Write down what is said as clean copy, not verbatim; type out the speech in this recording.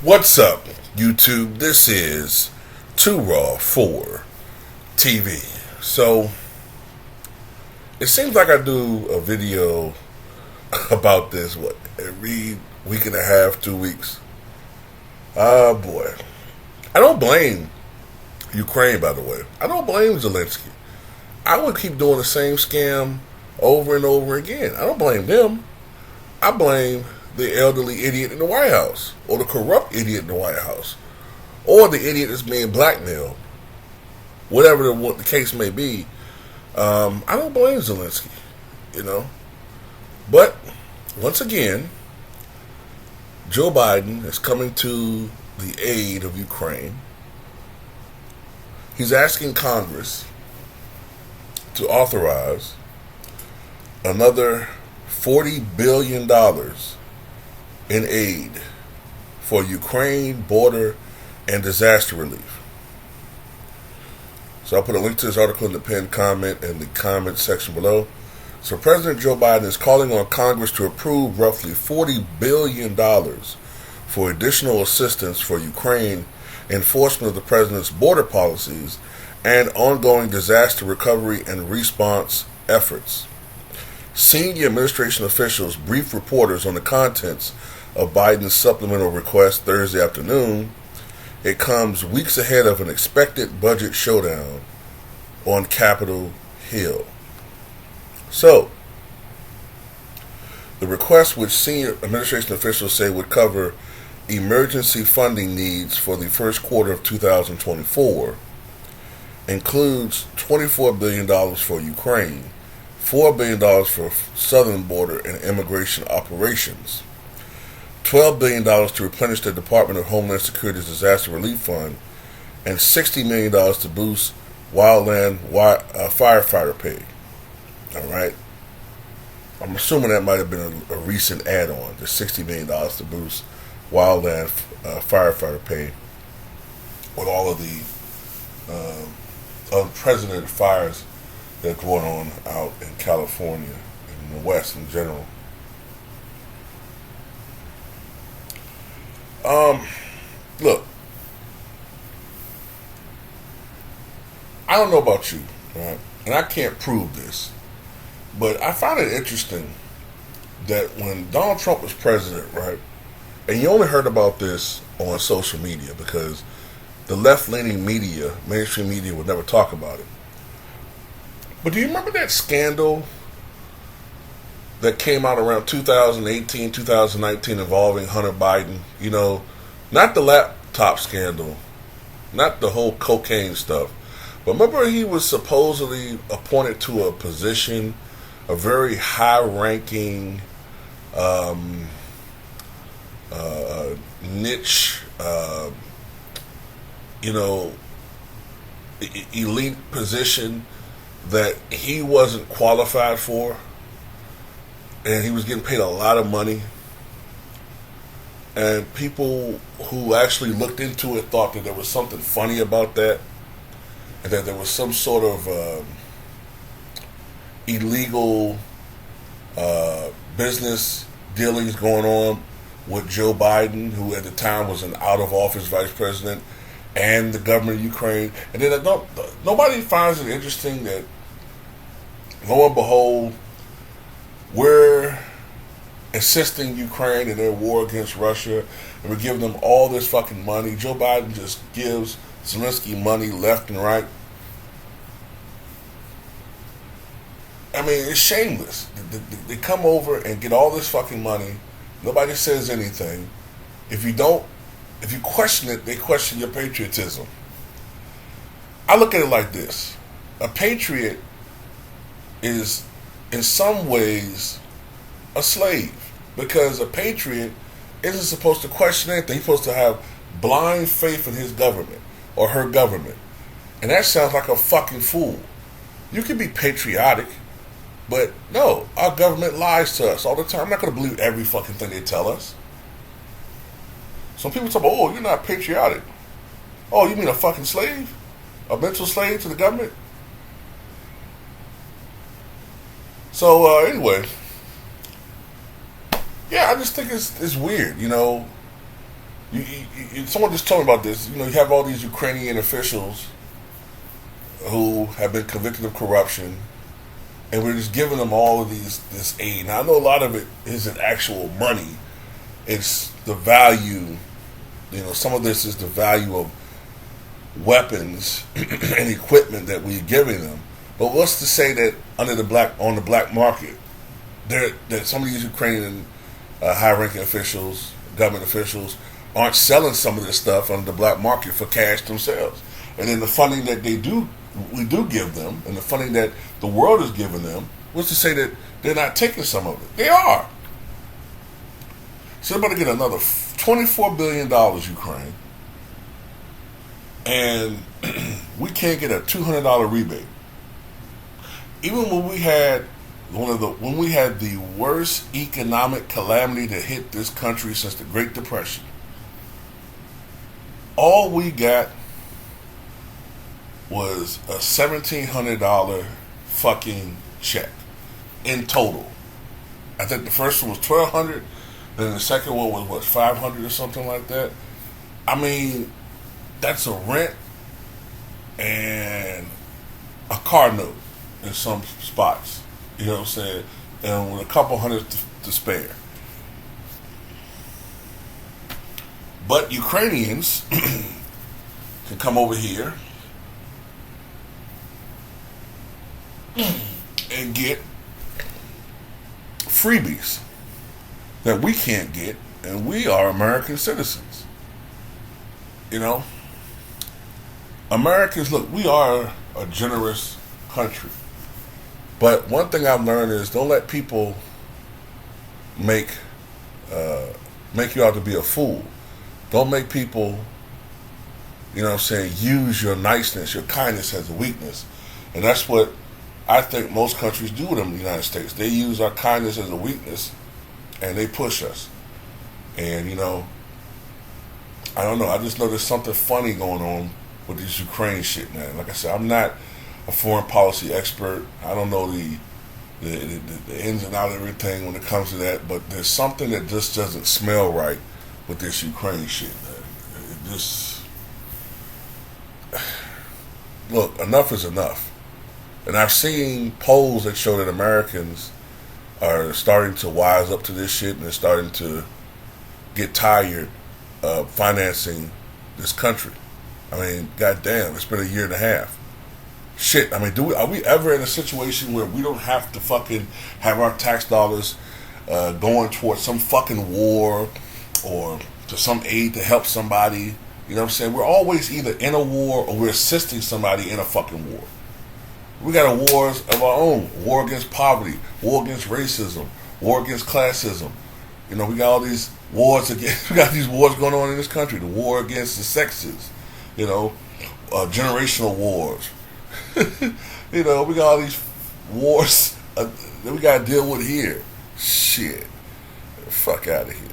What's up, YouTube? This is Too Raw for TV. So, it seems like I do a video about this, every week and a half, 2 weeks. Oh boy. I don't blame Ukraine, by the way. I don't blame Zelensky. I would keep doing the same scam over and over again. I don't blame them. I blame the elderly idiot in the White House, or the corrupt idiot in the White House, or the idiot that's being blackmailed. Whatever the case may be, I don't blame Zelensky, But, once again, Joe Biden is coming to the aid of Ukraine. He's asking Congress to authorize another $40 billion in aid for Ukraine, border, and disaster relief. So I'll put a link to this article in the pinned comment in the comment section below. So President Joe Biden is calling on Congress to approve roughly $40 billion for additional assistance for Ukraine, enforcement of the president's border policies, and ongoing disaster recovery and response efforts. Senior administration officials briefed reporters on the contents of Biden's supplemental request Thursday afternoon. It comes weeks ahead of an expected budget showdown on Capitol Hill. So, the request, which senior administration officials say would cover emergency funding needs for the first quarter of 2024, includes $24 billion for Ukraine, $4 billion for southern border and immigration operations, $12 billion to replenish the Department of Homeland Security's Disaster Relief Fund, and $60 million to boost wildland firefighter pay. All right? I'm assuming that might have been a recent add-on, the $60 million to boost wildland firefighter pay with all of the unprecedented fires that are going on out in California and in the West in general. Look, I don't know about you, right? And I can't prove this, but I find it interesting that when Donald Trump was president, right, and you only heard about this on social media because the left-leaning media, mainstream media, would never talk about it. But do you remember that scandal that came out around 2018, 2019 involving Hunter Biden? Not the laptop scandal, not the whole cocaine stuff. But remember he was supposedly appointed to a position, a very high-ranking niche, elite position that he wasn't qualified for, and he was getting paid a lot of money, and people who actually looked into it thought that there was something funny about that, and that there was some sort of illegal business dealings going on with Joe Biden, who at the time was an out-of-office vice president, and the government of Ukraine. And then nobody finds it interesting that, lo and behold, we're assisting Ukraine in their war against Russia, and we're giving them all this fucking money. Joe Biden just gives Zelensky money left and right. I mean, it's shameless. They come over and get all this fucking money. Nobody says anything. If you question it, they question your patriotism. I look at it like this. A patriot is, in some ways, a slave. Because a patriot isn't supposed to question anything. He's supposed to have blind faith in his government or her government. And that sounds like a fucking fool. You can be patriotic, but no, our government lies to us all the time. I'm not going to believe every fucking thing they tell us. Some people talk about, oh, you're not patriotic. Oh, you mean a fucking slave? A mental slave to the government? So, anyway, yeah, I just think it's weird, Someone just told me about this. You have all these Ukrainian officials who have been convicted of corruption, and we're just giving them all of this aid. Now I know a lot of it isn't actual money; it's the value. Some of this is the value of weapons and equipment that we're giving them. But what's to say that on the black market, that some of these Ukrainian high-ranking officials, government officials, aren't selling some of this stuff on the black market for cash themselves? And then the funding that we do give them, and the funding that the world is giving them, what's to say that they're not taking some of it? They are. So they're about to get another $24 billion, Ukraine, and we can't get a $200 rebate. Even when we had the worst economic calamity that hit this country since the Great Depression, all we got was a $1,700 fucking check in total. I think the first one was $1,200, then the second one was $500 or something like that. I mean, that's a rent and a car note in some spots. You know what I'm saying? And with a couple hundred to spare. But Ukrainians can come over here and get freebies that we can't get, and we are American citizens. Americans, look, we are a generous country. But one thing I've learned is don't let people make you out to be a fool. Don't make people, use your niceness, your kindness as a weakness. And that's what I think most countries do in the United States. They use our kindness as a weakness, and they push us. And, I don't know. I just know there's something funny going on with this Ukraine shit, man. Like I said, I'm not a foreign policy expert. I don't know the ins and outs of everything when it comes to that, but there's something that just doesn't smell right with this Ukraine shit, man. It just... Look, enough is enough. And I've seen polls that show that Americans are starting to wise up to this shit, and they're starting to get tired of financing this country. I mean, goddamn, it's been a year and a half. Shit, I mean, are we ever in a situation where we don't have to fucking have our tax dollars going towards some fucking war or to some aid to help somebody? You know what I'm saying? We're always either in a war or we're assisting somebody in a fucking war. We got a wars of our own. War against poverty, war against racism, war against classism. We got all these wars against, we got these wars going on in this country. The war against the sexes, generational wars. We got all these wars that we got to deal with here. Shit. Fuck out of here.